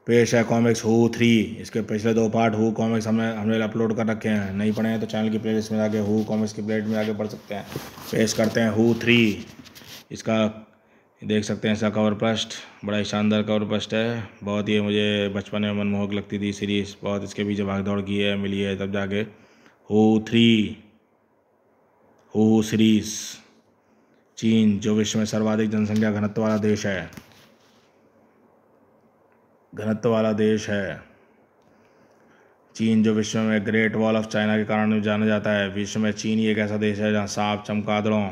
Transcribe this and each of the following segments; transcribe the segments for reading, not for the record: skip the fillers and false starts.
पेश है कॉमिक्स हू 3। इसके पिछले 2 पार्ट हू कॉमिक्स हमने अपलोड कर रखे हैं। नहीं पढ़े हैं तो चैनल की प्लेलिस्ट में जाके हू कॉमिक्स की प्लेलिस्ट में जाके पढ़ सकते हैं। पेश करते हैं हू 3। इसका देख सकते हैं, इसका कवर पृष्ठ बड़ा ही शानदार कवर पृष्ठ है। बहुत ही मुझे बचपन में मनमोहक लगती थी सीरीज़। बहुत इसके पीछे भाग दौड़ की है, मिली है, तब जाके हू 3 हू सीरीज़। चीन जो विश्व में सर्वाधिक जनसंख्या घनत्व वाला देश है। चीन जो विश्व में ग्रेट वॉल ऑफ चाइना के कारण जाना जाता है। विश्व में चीन ही एक ऐसा देश है जहाँ सांप, चमगादड़ों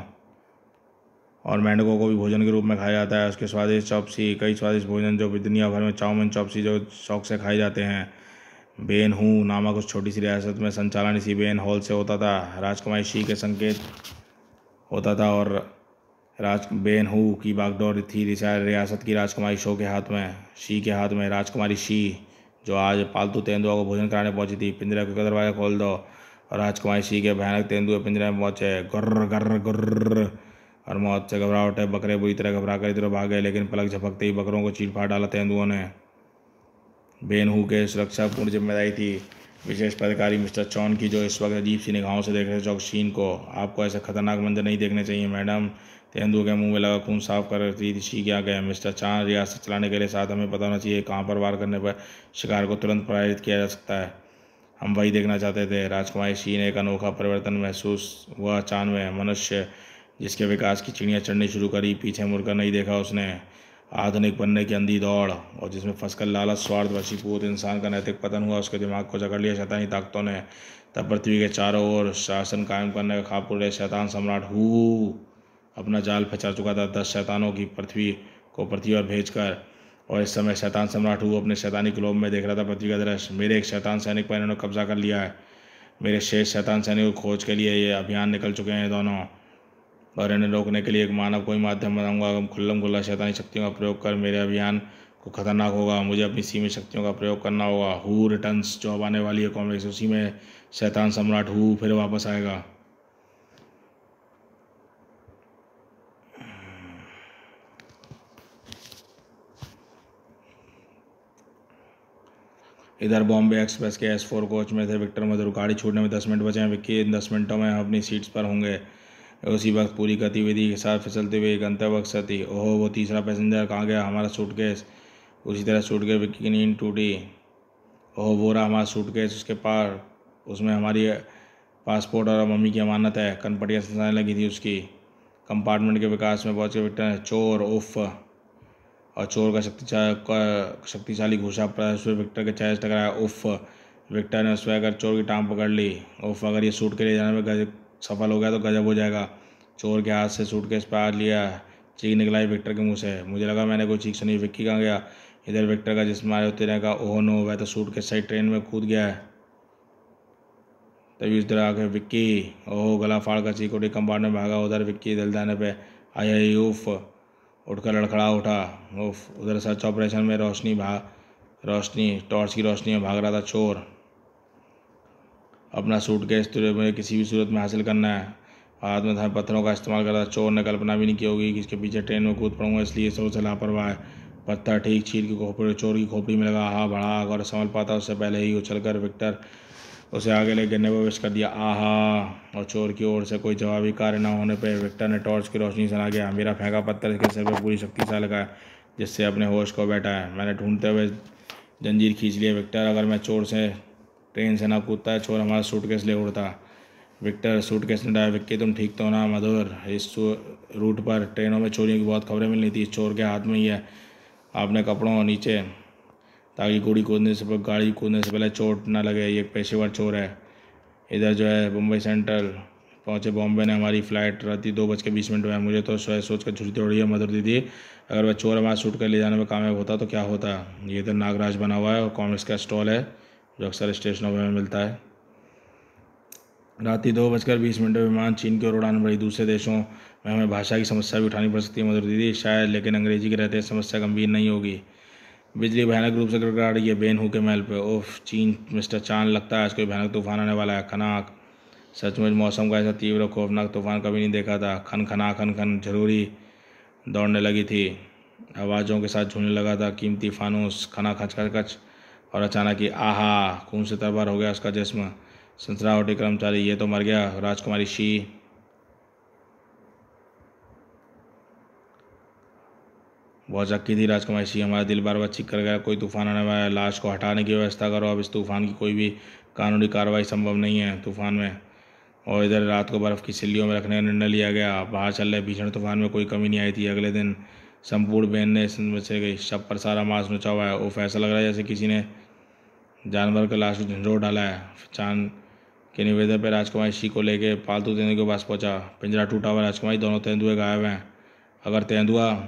और मेंढकों को भी भोजन के रूप में खाया जाता है। उसके स्वादिष्ट चॉपसी, कई स्वादिष्ट भोजन जो दुनिया भर में चाउमीन, चॉपसी जो शौक से खाए जाते हैं। बेन हू नामक उस छोटी सी रियासत में संचालन इसी बेन हॉल से होता था। राजकुमारी शी के संकेत होता था और बेन हू की बागडोर थी रियासत की राजकुमारी शी के हाथ में। राजकुमारी शी जो आज पालतू तेंदुआ को भोजन कराने पहुंची थी। पिंजरे का दरवाजा खोल दो और राजकुमारी शी के भयानक तेंदुए पिंजरे में पहुंचे। गुर्र गर्र गुर्र और मौत से घबराहट है। बकरे बुरी तरह घबरा कर इधर भाग गए, लेकिन पलक झपकते ही बकरों को चीर फाड़ डाला तेंदुओं ने। बेन हू के सुरक्षा पूर्ण जिम्मेदारी थी विशेष अधिकारी मिस्टर चॉन की, जो इस वक्त अजीब सी निगाहों से देख रहे थे चौकशीन को। आपको ऐसे खतरनाक मंजर नहीं देखने चाहिए मैडम। तेंदुए के मुंह में लगा खून साफ कर रही थी शी। क्या गया मिस्टर चान, रियासत चलाने के लिए साथ हमें पता होना चाहिए कहाँ पर वार करने पर शिकार को तुरंत पराजित किया जा सकता है। हम वही देखना चाहते थे। राजकुमारी शी ने एक अनोखा परिवर्तन महसूस हुआ चान में। मनुष्य जिसके विकास की चिड़ियाँ चढ़नी शुरू करी, पीछे मुड़कर नहीं देखा उसने। आधुनिक बनने की अंधी दौड़ और जिसमें फंसकर लालच, स्वार्थ, वशीभूत इंसान का नैतिक पतन हुआ। उसके दिमाग को जकड़ लिया शैतानी ताकतों ने। तब पृथ्वी के चारों ओर शासन कायम करने का ख्वाब पूरे शैतान सम्राट हू अपना जाल फैला चुका था 10 शैतानों की पृथ्वी पर भेजकर। और इस समय शैतान सम्राट हू अपने शैतानी ग्लोब में देख रहा था पृथ्वी का दृश्य। मेरे एक शैतान सैनिक पर इन्होंने कब्जा कर लिया है। मेरे शेष शैतान सैनिक को खोज के लिए ये अभियान निकल चुके हैं दोनों, और इन्हें रोकने के लिए एक मानव कोई माध्यम बनाऊंगा। खुल्लम खुल्ला शैतानी शक्तियों का प्रयोग कर मेरे अभियान को खतरनाक होगा। मुझे अपनी सीमित शक्तियों का प्रयोग करना होगा। हू रिटर्न्स जो अब आने वाली है कॉमिक्स, उसी में शैतान सम्राट हू फिर वापस आएगा। इधर बॉम्बे एक्सप्रेस के S4 कोच में थे विक्टर मधुर। गाड़ी छूटने में 10 मिनट बचे हैं। विक्की इन 10 मिनटों में अपनी सीट्स पर होंगे। उसी वक्त पूरी गतिविधि के साथ फिसलते हुए गंतव्य अक्सर थी। ओहो, वो तीसरा पैसेंजर कहाँ गया? हमारा सूटकेस। उसी तरह सूटकेस। विक्की की नींद टूटी। ओह, वो रहा हमारा सूटकेस। उसके पार उसमें हमारी पासपोर्ट और मम्मी की अमानत है। कनपटियाँ सजाने लगी थी उसकी। कंपार्टमेंट के विकास में पहुंचे विक्टर ने चोर उफ और चोर का शक्तिशाली घूसा उसमें विक्टर के चेहरे से टकराया। उफ। विक्टर ने स्वयं कर चोर की टांग पकड़ ली। उफ, अगर ये सूट के ले जाने में सफल हो गया तो गजब हो जाएगा। चोर के हाथ से सूटकेस पार लिया। चीख निकलाई विक्टर के मुंह से। मुझे लगा मैंने कोई चीख सुनी। विक्की कहाँ गया? इधर विक्टर का जिस्म आए होते रहेगा। ओह नो, वह तो सूटकेस सही ट्रेन में कूद गया है। तभी उस तरह आके विक्की ओह गला फाड़ कर चीकोटी कंपार्टमेंट में भागा। उधर विक्की दिल जाने पे आई उफ उठकर लड़खड़ा उठा। उफ। उधर सर्च ऑपरेशन में टॉर्च की रोशनी में भाग रहा था चोर। अपना सूटकेस तुझे मुझे किसी भी सूरत में हासिल करना है। हाथ में था पत्थरों का इस्तेमाल करता। चोर ने कल्पना भी नहीं की होगी कि इसके पीछे ट्रेन में कूद पड़ूंगा, इसलिए सोच से लापरवाह है। पत्थर ठीक चीर की खोपड़ी चोर की खोपड़ी में लगा। आहा भड़ाक, और संभल पाता उससे पहले ही उछलकर विक्टर उसे आगे ले गिरने पर विश कर दिया। आहा। और चोर की ओर से कोई जवाबी कार्य न होने पर विक्टर ने टॉर्च की रोशनी से आ गया। मेरा फेंका पत्थर इसके सिर पर पूरी शक्ति से लगा, जिससे अपने होश को बैठा है। मैंने ढूंढते हुए जंजीर खींच लिया। विक्टर, अगर मैं चोर से ट्रेन से ना कूदता है, चोर हमारा सूटकेस ले उड़ता। विक्टर सूटकेस ने डाला। विक्की, तुम ठीक तो ना? मधुर, इस रूट पर ट्रेनों में चोरियों की बहुत खबरें मिल रही थी। चोर के हाथ में ही है। आपने कपड़ों नीचे, ताकि गाड़ी कूदने से पहले चोट ना लगे। ये एक पेशेवर चोर है। इधर जो है मुंबई सेंट्रल पहुँचे। बॉम्बे ने हमारी फ़्लाइट रात 2:20 में है। मुझे तो सोच कर झुरी तोड़ी है मधुर दीदी। अगर वह चोर हमारा सूट कर ले जाने में कामयाब होता तो क्या होता? ये इधर नागराज बना हुआ है और कॉमिक्स का स्टॉल है जो अक्सर स्टेशनों में मिलता है। रात 2:20 में विमान चीन की ओर उड़ान भरी। दूसरे देशों में हमें भाषा की समस्या भी उठानी पड़ सकती है मधुर दीदी, शायद, लेकिन अंग्रेजी के रहते समस्या गंभीर नहीं होगी। बिजली भयानक रूप से गड़गड़ा रही है बेन हू के महल पे। ओफ चीन, मिस्टर चांद, लगता है आज कोई भयानक तूफान आने वाला है। खनाक। सचमुच मौसम का ऐसा तीव्र खौफनाक तूफान कभी नहीं देखा था। खन खना खन खन जरूरी दौड़ने लगी थी। आवाज़ों के साथ झूलने लगा था कीमती फानूस, खाना खच खच खच, और अचानक ही आहा, खून से तरबतर हो गया उसका जिस्म। सनसनाहटी कर्मचारी, ये तो मर गया। राजकुमारी शी बहुत चक्की थी। राजकुमारी शी, हमारा दिल बार बार चीख कर गया, कोई तूफान आने वाला है, लाश को हटाने की व्यवस्था करो, अब इस तूफान की कोई भी कानूनी कार्रवाई संभव नहीं है तूफान में। और इधर रात को बर्फ़ की सिल्लियों में रखने का निर्णय लिया गया। बाहर चल रहे भीषण तूफान में कोई कमी नहीं आई थी। अगले दिन संपूर्ण बेनने बचे गई, शव पर सारा मांस नुचा हुआ है। वो ऐसा लग रहा है जैसे किसी ने जानवर का लाश झंझोर डाला है। चांद के निवेदन पर राजकुमारी शी को लेके पालतू तेंदुए के पास पहुंचा। पिंजरा टूटा हुआ, राजकुमारी, दोनों तेंदुए गायब हैं। अगर तेंदुआ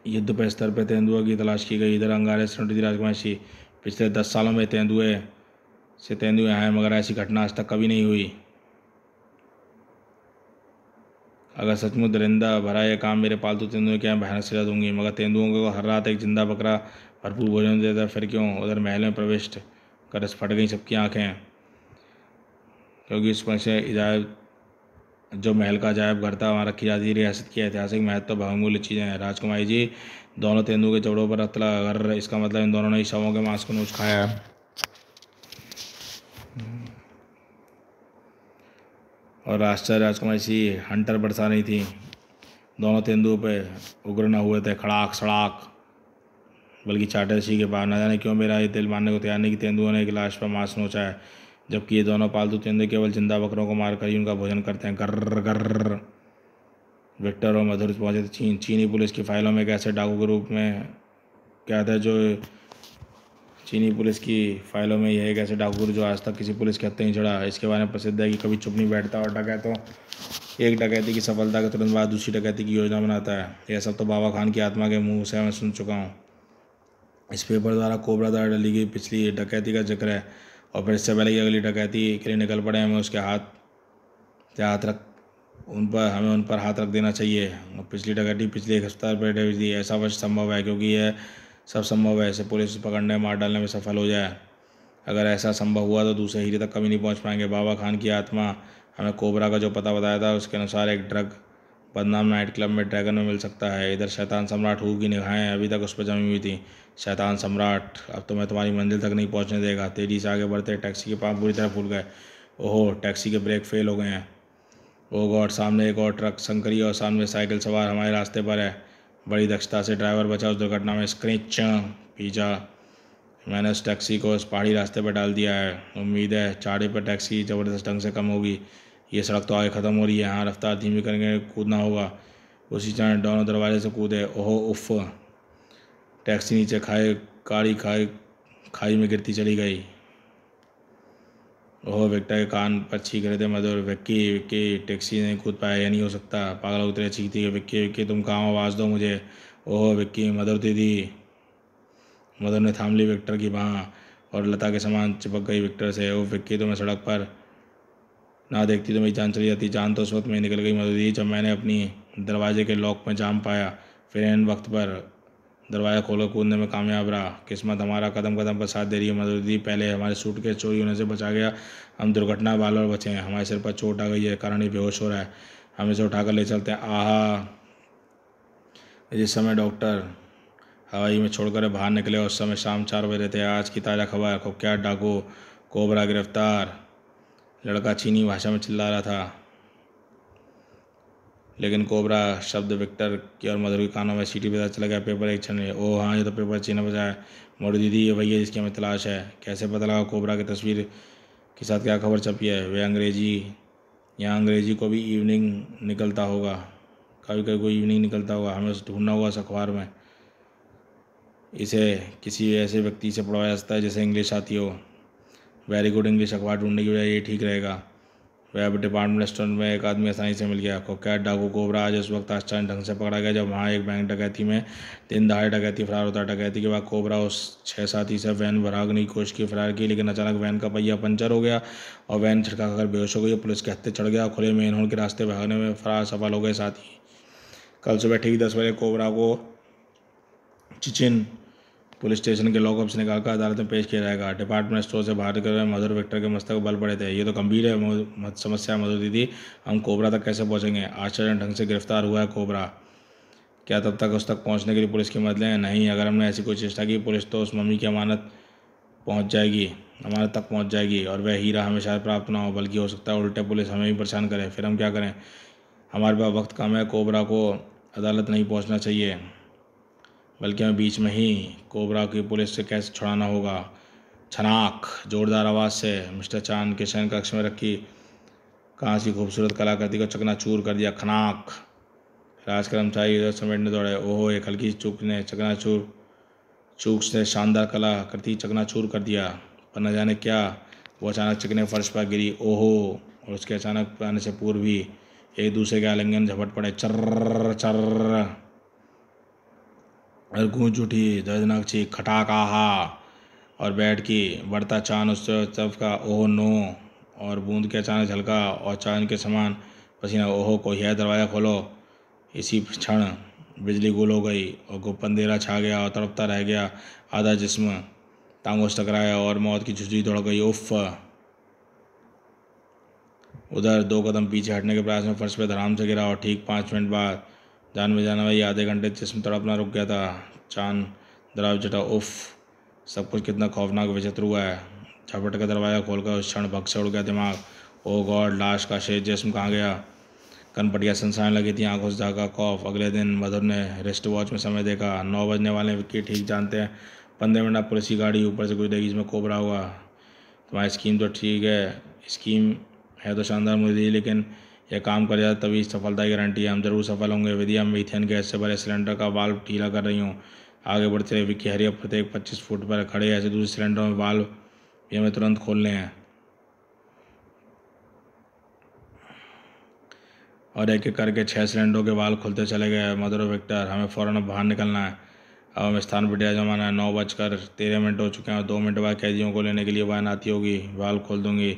युद्ध पे स्तर पर तेंदुआ की तलाश की गई। इधर अंगारे से थी राजकुमारी शी। पिछले 10 सालों में तेंदुए हैं, मगर ऐसी घटना आज तक कभी नहीं हुई। अगर सचमुच दरिंदा भरा यह काम मेरे पालतू तेंदुए के यहाँ भयानक सजा दूंगी। मगर तेंदुओं को हर रात एक जिंदा बकरा भरपूर भोजन देता, फिर क्यों? उधर महल में प्रवेश कर फट गई सबकी आंखें, क्योंकि उस पर से इजाजत जो महल का अजायब घर था वहाँ रखी जाती है। रियासत की ऐतिहासिक महत्व बहुमूल्य चीज़ें हैं। राजकुमारी जी, दोनों तेंदुओं के जबड़ों पर अतला अगर, इसका मतलब इन दोनों ने ही शवों के मांस को नोच खाया है। और आश्चर्य, राजकुमारी सी हंटर बरसा रही थी। दोनों तेंदुओं पे उग्र न हुए थे खड़ाक सड़ाक, बल्कि चाटे सी के पार। न जाने क्यों मेरा ये दिल मानने को तैयार नहीं कि तेंदुओं ने एक लाश पर मांस नोचा है, जबकि ये दोनों पालतू तेंदुए केवल जिंदा बकरों को मारकर ही उनका भोजन करते हैं। गर्र गर्र। विक्टर और मधुर पहुंचे थे चीनी पुलिस की फाइलों में एक ऐसे डाकू के रूप में क्या था जो चीनी पुलिस की फाइलों में यह एक ऐसे डाकू जो आज तक किसी पुलिस के हत्थे नहीं चढ़ा। इसके बारे में प्रसिद्ध है कि कभी चुप नहीं बैठता और डकैतों एक डकैती की सफलता के तुरंत बाद दूसरी डकैती की योजना बनाता है। यह सब तो बाबा खान की आत्मा के मुंह से मैं सुन चुका हूँ। इस पेपर द्वारा कोबरा द्वारा डाली गई पिछली डकैती का जिक्र है, और फिर इससे पहले कि अगली डकैती के लिए निकल पड़े हमें उसके हमें उन पर हाथ रख देना चाहिए। और पिछली डकैती पिछले 1 हफ्ते पर दी। ऐसा अवश्य संभव है, क्योंकि यह सब संभव है। इसे पुलिस पकड़ने मार डालने में सफल हो जाए। अगर ऐसा संभव हुआ तो दूसरे हीरे तक कभी नहीं पहुंच पाएंगे। बाबा खान की आत्मा हमें कोबरा का जो पता बताया था उसके अनुसार एक ड्रग बदनाम नाइट क्लब में ड्रैगन में मिल सकता है। इधर शैतान सम्राट हू की निगाहें अभी तक उस पर जमी हुई थी। शैतान सम्राट, अब तो मैं तुम्हारी मंजिल तक नहीं पहुंचने देगा। तेजी से आगे बढ़ते टैक्सी के पाँव बुरी तरह फूल गए। ओहो, टैक्सी के ब्रेक फेल हो गए हैं। ओ गॉड, सामने एक और ट्रक संकरी और सामने साइकिल सवार हमारे रास्ते पर है। बड़ी दक्षता से ड्राइवर बचा उस दुर्घटना में। स्क्रीच पीछा मैंने उस टैक्सी को उस पहाड़ी रास्ते पर डाल दिया है। उम्मीद है चढ़ाई पर टैक्सी ज़बरदस्त ढंग से कम होगी। ये सड़क तो आगे ख़त्म हो रही है। यहाँ रफ्तार धीमी करके कूदना होगा। उसी क्षण दोनों दरवाजे से कूदे। ओहो उफ, टैक्सी नीचे खाई में गिरती चली गई। ओह, विक्टर के कान पर छींक रहे थे मधुर। विक्की विक्की, टैक्सी नहीं कूद पाया, यह नहीं हो सकता। पागल उतरे चीखती है, विक्की विक्की तुम कहाँ, आवाज़ दो मुझे। ओह विक्की, मधुर दीदी। मधुर ने थाम ली विक्टर की बाँह और लता के समान चिपक गई विक्टर से। ओह विक्की, तुम्हें सड़क पर ना देखती तो मेरी जान चली जाती। जान तो उस वक्त में निकल गई मधुर दीदी, जब मैंने अपनी दरवाजे के लॉक में जाम पाया। फिर इन वक्त पर दरवाज़ा खोलकर कूदने में कामयाब रहा। किस्मत हमारा कदम कदम पर साथ दे रही है मधुर दीदी। पहले हमारे सूटकेस चोरी होने से बचा गया, हम दुर्घटना वालों और बचे हैं। हमारे सिर पर चोट आ गई है, कारण ही बेहोश हो रहा है। हम इसे उठाकर ले चलते हैं। आहा, जिस समय डॉक्टर हवाई में छोड़कर बाहर निकले उस समय शाम 4 बजे थे। आज की ताज़ा खबर, कुख्यात डाकू कोबरा गिरफ्तार। लड़का चीनी भाषा में चिल्ला रहा था, लेकिन कोबरा शब्द विक्टर की और मधुर के कानों में सीटी बजा चला गया। पेपर एक क्षण में, ओह हाँ, ये तो पेपर चीना बजा है। मोड़ी दीदी, ये वही है जिसकी हमें तलाश है। कैसे पता लगा कोबरा की तस्वीर के साथ क्या खबर छपी है? वे यहाँ अंग्रेजी को भी इवनिंग निकलता होगा, कभी कभी कोई इवनिंग निकलता होगा। हमें उसे ढूंढना होगा उस अखबार में। इसे किसी ऐसे व्यक्ति से पढ़वाया जा सकता है जिसे इंग्लिश आती हो। वेरी गुड, इंग्लिश अखबार ढूंढने की बजाय ये ठीक रहेगा। वह अब डिपार्टमेंट स्टोर में एक आदमी आसानी से मिल गया। कुख्यात डाकू कोबरा आज उस वक्त आश्चर्य ढंग से पकड़ा गया जब वहाँ एक बैंक डकैती में दिन दहाड़े डकैती फरार होता है। डकैती के बाद कोबरा उस 6 साथी से वैन भागने की कोशिश की, फरार की, लेकिन अचानक वैन का पहिया पंचर हो गया और वैन छिड़का कर बेहोश हो गई। पुलिस के हत्थे चढ़ गया। खुले मेन रोड के रास्ते भागने में फरार सफल हो गए साथी। कल सुबह ठीक 10 बजे कोबरा को चिचिन पुलिस स्टेशन के लॉकअप से निकालकर अदालत में पेश किया जाएगा। डिपार्टमेंट स्टोर से बाहर निकल मधुर विक्टर के मस्तक बल पड़े थे। ये तो गंभीर है समस्या मधुर दीदी, हम कोबरा तक कैसे पहुंचेंगे? आश्चर्य ढंग से गिरफ्तार हुआ है कोबरा। क्या तब तक उस तक पहुंचने के लिए पुलिस की मदद लें? नहीं, अगर हमने ऐसी कोई चेष्टा की पुलिस तो उस मम्मी की अमानत तक पहुंच जाएगी और वह हीरा हमें शायद प्राप्त ना हो, बल्कि हो सकता है उल्टे पुलिस हमें ही परेशान करे। फिर हम क्या करें? हमारे पास वक्त कम है। कोबरा को अदालत नहीं पहुंचना चाहिए, बल्कि हमें बीच में ही कोबरा की पुलिस से कैसे छुड़ाना होगा। छनाक जोरदार आवाज़ से मिस्टर चांद के शयन कक्ष में रखी कांच की खूबसूरत कलाकृति को चकनाचूर कर दिया। खनाक। राज कर्मचारी इधर समेटने दौड़े। ओहो, एक हल्की चूक से शानदार कलाकृति चकनाचूर कर दिया, पर न जाने क्या वो अचानक चिकने फर्श पर गिरी। ओहो, और उसके अचानक आने से पूर्व भी एक दूसरे के आलिंगन झपट पड़े। चर्र चर्र और गूंज उठी दर्दनाक चीख। खटाक। आहा। और बैठ की बढ़ता चांद उस तरफ का। Oh no. और बूंद के अचानक झलका और चांद के समान पसीना। ओहो, कोई है, दरवाज़ा खोलो। इसी क्षण बिजली गुल हो गई और गुप्त अंधेरा छा गया और तड़पता रह गया आधा जिस्म। टांगों से टकराया और मौत की झुर्री दौड़ गई। उफ। उधर 2 कदम पीछे हटने के प्रयास में फर्श पे धड़ाम से गिरा और ठीक 5 मिनट बाद जान में जाना वही आधे घंटे जिस्म तड़पना रुक गया था। चांद दराव जटा। उफ, सब कुछ कितना खौफनाक विचित्र हुआ है। झपट का दरवाज़ा खोलकर उस क्षण भग से उड़ गया दिमाग। ओ गॉड, लाश का शेष जिस्म कहाँ गया? कनपटियाँ सनसाने लगी थी, आंखों से झाँका खौफ। अगले दिन मधुर ने रिस्ट वॉच में समय देखा। 9 बजने वाले हैं। विक्की ठीक जानते हैं 15 मिनट आप पुलिस की गाड़ी ऊपर से गुजरेगी जिसमें कोबरा हुआ। तुम्हारी स्कीम तो ठीक है, स्कीम है तो शानदार मुझे, लेकिन यह काम कर जाता तभी सफलता की गारंटी है। हम जरूर सफल होंगे। विधिया मीथेन गैस से भरे सिलेंडर का वाल्व ढीला कर रही हूँ। आगे बढ़ते रहे विक्की हरिया। प्रत्येक 25 फुट पर खड़े ऐसे दूसरे सिलेंडरों में वाल्व भी हमें तुरंत खोलने हैं और एक एक करके 6 सिलेंडरों के वाल्व खुलते चले गए। मधुर विक्टर, हमें फ़ौरन अब बाहर निकलना है। अब हमें स्थान पर जमाना है। 9:13 हो चुके हैं और 2 मिनट बाद कैदियों को लेने के लिए वैन आती होगी। वाल्व खोल दूंगी।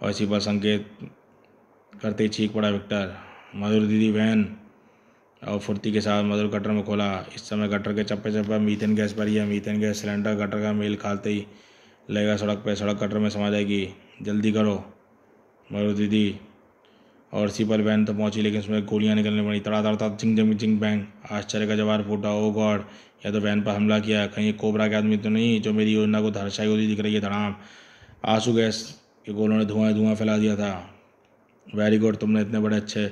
और इसी पर संकेत करते ही चीख पड़ा विक्टर। मधुर दीदी वैन। और फुर्ती के साथ मधुर गटर में खोला। इस समय गटर के चप्पे चप्पे मीथेन गैस भरी है। मीथेन गैस सिलेंडर गटर का मेल खाते ही लगेगा सड़क पे। सड़क गटर में समा जाएगी। जल्दी करो मधुर दीदी। और इसी पर वैन तो पहुंची, लेकिन उसमें गोलियां निकलने पड़ी। तड़ा तड़ा तड़ जिंग जिंग जिंग बैंग। आश्चर्य का जवाब फूटा। ओ गॉड, या तो वैन पर हमला किया। कहीं कोबरा के आदमी तो नहीं जो मेरी योजना को धराशायी होती दिख रही है। धड़ाम। आंसू गैस के गोलों ने धुआं फैला दिया था। वेरी गुड, तुमने इतने बड़े अच्छे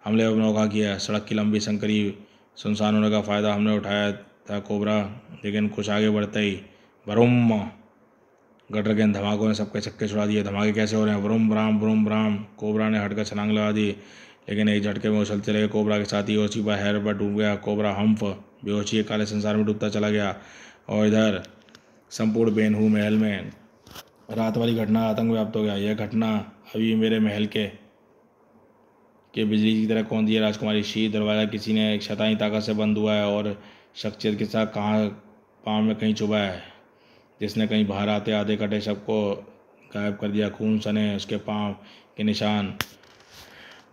हमले पर मौका किया। सड़क की लंबी संकरी सुनसान होने का फ़ायदा हमने उठाया था कोबरा, लेकिन कुछ आगे बढ़ते ही बरूम, गटर के इन धमाकों ने सबके छक्के छुड़ा दिए। धमाके कैसे हो रहे हैं? Broom Bram. कोबरा ने हटकर छलांग लगा दी, लेकिन एक झटके में उछलते लगे। कोबरा के साथ ही उसी पर हैर पर डूब गया। कोबरा हम्फ बेहोशी के काले संसार में डूबता चला गया। और इधर संपूर्ण बेनहू महल में रात वाली घटना आतंक व्याप्त हो गया। यह घटना अभी मेरे महल के बिजली की तरह कौन दिया। राजकुमारी शी, दरवाज़ा किसी ने एक शैतानी ताकत से बंद हुआ है और शख्सियत के साथ कहाँ पाँव में कहीं चुभा है, जिसने कहीं बाहर आते आधे कटे शव को गायब कर दिया। खून सने उसके पाँव के निशान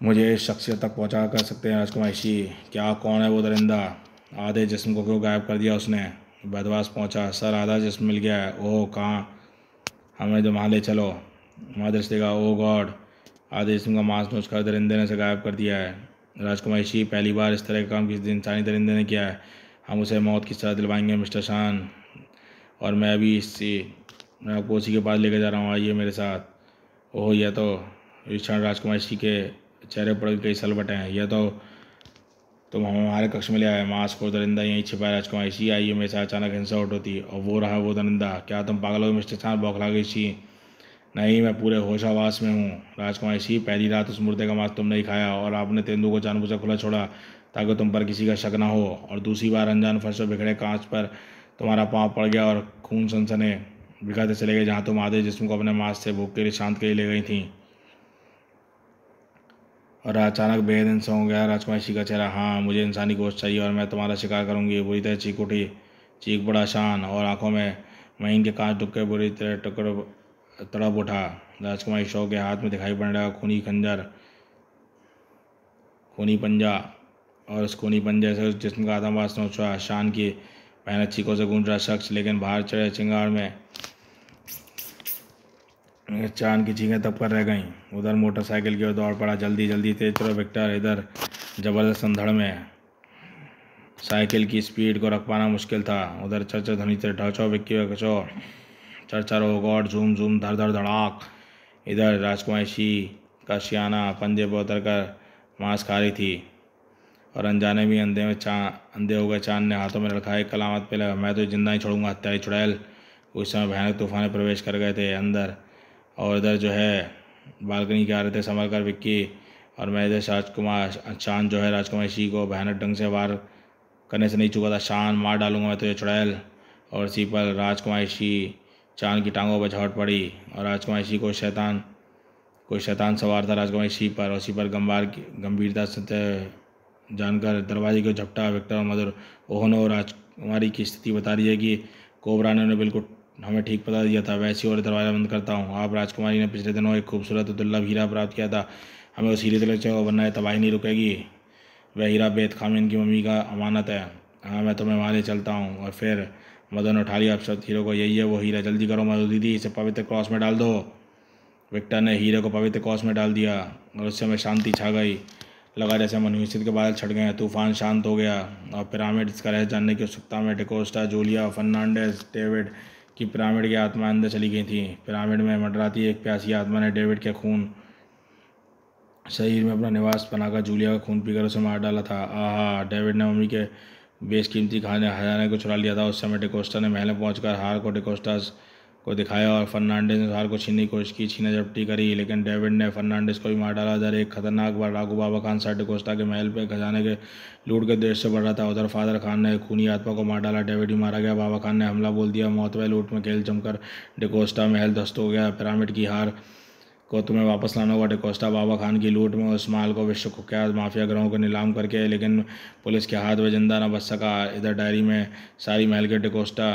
मुझे इस शख्सियत तक पहुंचा कर सकते हैं। राजकुमारी शी, क्या कौन है वो दरिंदा? आधे जिस्म को क्यों गायब कर दिया उसने? बदमाश पहुंचा। सर, आधा जिस्म मिल गया है। ओह, कहाँ? हमें तो वहाँ ले चलो। वहाँ दृष्टि का। ओह गॉड, आधे जिस्म का मांस नोचकर दरिंदे ने उसे गायब कर दिया है। राजकुमारी शी, पहली बार इस तरह का काम किसी इंसानी दरिंदे ने किया है। हम उसे मौत की सज़ा दिलवाएंगे मिस्टर शान, और मैं आपको उसी के पास लेकर जा रहा हूँ। आइए मेरे साथ। ओह, यह तो क्षण राजकुमारी शी के चेहरे पर कई सलवटें हैं। यह तो तुम हमारे कक्ष में ले आए। मांस को दरिंदा यहीं छिपा है। राजकुमारी शी, आइए मेरे साथ। अचानक हिंसा उठ होती और वो रहा वो दरिंदा। क्या तुम पागल हो मिस्टर शान? बौखला गई शी। नहीं, मैं पूरे होशावास में हूँ। राजकुमारी शी, पहली रात उस मुर्दे का मांस तुमने ही खाया और आपने तेंदु को जानबूझकर खुला छोड़ा ताकि तुम पर किसी का शक ना हो। और दूसरी बार अनजान फर्श पर बिखरे कांच पर तुम्हारा पाँव पड़ गया और खून सनसने बिखरते चले गए, जहाँ तुम आधे जिस्म को अपने मांस से भूख के लिए शांत के लिए ले गई थी। और अचानक बेहद हिंसा हो गया राजकुमारी शी का चेहरा। हाँ, मुझे इंसानी गोश्त चाहिए और मैं तुम्हारा शिकार करूंगी। बुरी तरह चीख उठी। चीख बड़ा शान और आंखों में महीन के कांच डुब के बुरी तरह तड़प उठा। राजकुमारी शो के हाथ में दिखाई पड़ रहा खूनी पंजा, और उस खूनी पंजे से उस जिस्म का आदम वासना उछला। शान की मेहनत चीखों से गूंज रहा शख्स, लेकिन बाहर चढ़े चिंगार में चांद की चीखें तब पर रह गईं। उधर मोटरसाइकिल की ओर दौड़ पड़ा। जल्दी जल्दी तेज चलो विक्टर। इधर जबरदस्त अंधड़ में साइकिल की स्पीड को रख पाना मुश्किल था। उधर चरचर ध्वनि से ढचो विक्की कचो, चरचर ओ गॉड, झूम झूम, धड़ धड़ धड़ाक। इधर राजकुमारी का शियाना पंजे पर उतर कर मांस खा रही थी और अनजाने भी अंधे हो गए। चांद ने हाथों में लड़खाई कलामत पे लगा, मैं तो जिंदा ही छोड़ूंगा हत्याई चुड़ैल। उस समय भयानक तूफान प्रवेश कर गए थे अंदर, और इधर जो है बालकनी के आ रहे थे संभल कर विक्की, और मैं इधर राजकुमार चांद जो है राजकुमारी को भयानक ढंग से वार करने से नहीं चुका था। शान, मार डालूंगा मैं तुझे चुड़ैल। और इसी पर राजकुमारी चांद की टांगों पर झपट पड़ी और राजकुमारी कोई शैतान सवार था राजकुमारी पर। उसी पर गंभीरता से जानकर दरवाजे को झपटा विक्टर और मधुर। ओह नो, राजकुमारी की स्थिति बता रही है कि कोबरा ने उन्हें बिल्कुल हमें ठीक बता दिया था। वैसी और दरवाज़ा बंद करता हूँ। आप राजकुमारी ने पिछले दिनों एक खूबसूरत दुर्लभ हीरा प्राप्त किया था, हमें उस हीरे तक चलो, वरना तबाही नहीं रुकेगी। वह हीरा बेत खामिन की मम्मी का अमानत है। हाँ, मैं तुम्हें वहाँ ले चलता हूँ। और फिर मदन उठा लिया अपशब्द हीरो को। यही है वो हीरा, जल्दी करो मधु दीदी, इसे पवित्र क्रॉस में डाल दो। विक्टर ने हीरे को पवित्र क्रॉस में डाल दिया और उस समय शांति छा गई। लगा जैसे मनुष्य के बादल छट गए। तूफान शांत हो गया और पिरामिड्स का रहस्य जानने की उत्सुकता में डिकोस्टा, जूलिया फर्नांडेज, डेविड की पिरामिड की आत्मा अंदर चली गई थी। पिरामिड में मंडराती एक प्यासी आत्मा ने डेविड के खून शरीर में अपना निवास बनाकर जूलिया का खून पीकर उसे मार डाला था। आहा, डेविड ने मम्मी के बेशकीमती खजाने को चुरा लिया था। उस समय डिकोस्टा ने महल में पहुंचकर हार को डिकोस्टा को दिखाया और फर्नांडिस ने हार को छीनने की कोशिश की, छीना झपटी करी, लेकिन डेविड ने फर्नांडिस को भी मार डाला। उधर एक खतरनाक डाकू बाबा खान सर डिकोस्टा के महल पे खजाने के लूट के देश से बढ़ रहा था। उधर फादर खान ने खूनी आत्मा को मार डाला, डेविड ही मारा गया। बाबा खान ने हमला बोल दिया। मौत व लूट में खेल जमकर डिकोस्टा महल ध्वस्त हो गया। पिरामिड की हार को तुम्हें वापस लाना होगा डिकोस्टा। बाबा खान की लूट में उस माल को विश्व कुख्यात माफिया ग्रोहों को नीलाम करके, लेकिन पुलिस के हाथ में जिंदा न बच सका। इधर डायरी में सारी महल के डिकोस्टा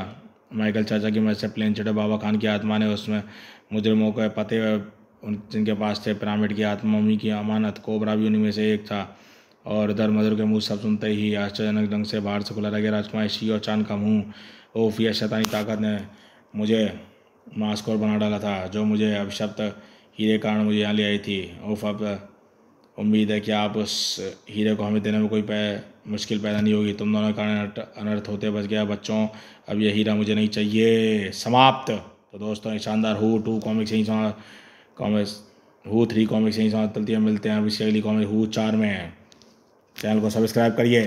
माइकल चाचा की मदद से प्लेन चढ़े। बाबा खान की आत्मा ने उसमें मुजरिमों के पते जिनके पास थे पिरामिड की आत्मा, मम्मी की अमानत, कोबरा भी उन्हीं में से एक था। और इधर मधुर के मुंह सब सुनते ही आश्चर्यजनक ढंग से बाहर से खुला रह गया राजकुमारी और चांद का मुंह। ओफ, यह शैतानी ताकत ने मुझे मास्कोर बना डाला था, जो मुझे अभिशप्त हीरे कारण मुझे यहाँ ले आई थी। ओफ, अब उम्मीद है कि आप उस हीरे को हमें देने में कोई मुश्किल पैदा नहीं होगी। तुम दोनों के कारण अनर्थ होते बच गया बच्चों। अब यह हीरा मुझे नहीं चाहिए। समाप्त। तो दोस्तों, ये शानदार हू 2 कॉमिक्स यहीं हू 3 कॉमिक्स यहीं चलती है। मिलते हैं अब इसकी अगली कॉमिक हू 4 में। चैनल को सब्सक्राइब करिए।